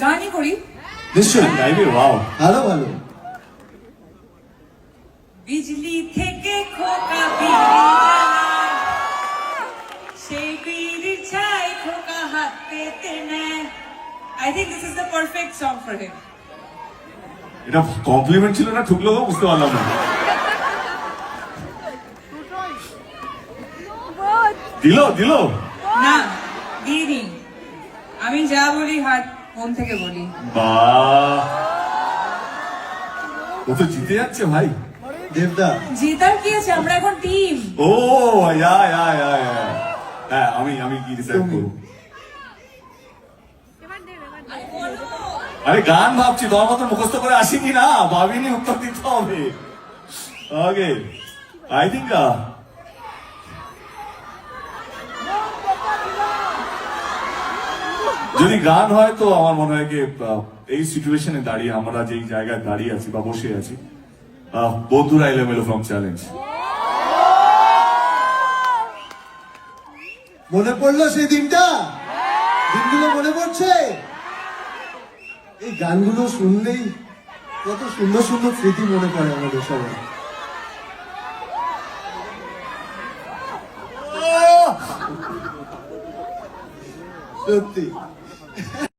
গানই করি। নিশ্চয়ই গাইবে। ওয়াও, ভালো ভালো। বিজলি থেকে খোকা বিড়ি জ্বালায়, সেই বিড়ির ছাই খোকা হাতেতে নেয়। I think this is the perfect song for him. এটা কমপ্লিমেন্ট ছিল না ঠুকলো তো বুঝতে পারলাম না। দিল দিল না, দিইনি। আমি যা বলি হাত মন থেকে বলি। বাহ, ও তো জিতে যাচ্ছে ভাই। দেবদা জেতার কি আছে, আমরা এখন টিম। ও হ্যাঁ, আমি কি ডিসাইড করবো? আরে গান ভাবছি, তোমার মতো মুখস্থ করে আসি কি না ভাবিনি, উত্তর দিতে হবে। ওকে, আই থিঙ্ক যদি গান হয় তো আমার মনে হয় কি এই সিচুয়েশনে দাঁড়িয়ে আমরা যেই জায়গায় দাঁড়িয়ে আছি বা বসে আছি, বন্ধুরা এলোমেলো ফ্রম চ্যালেঞ্জ। মনে পড়লো সেই দিনটা? দিনগুলো মনে পড়ছে? এই গানগুলো শুনলেই কত সুন্দর সুন্দর স্মৃতি মনে পড়ে আমাদের সবাই। সত্যি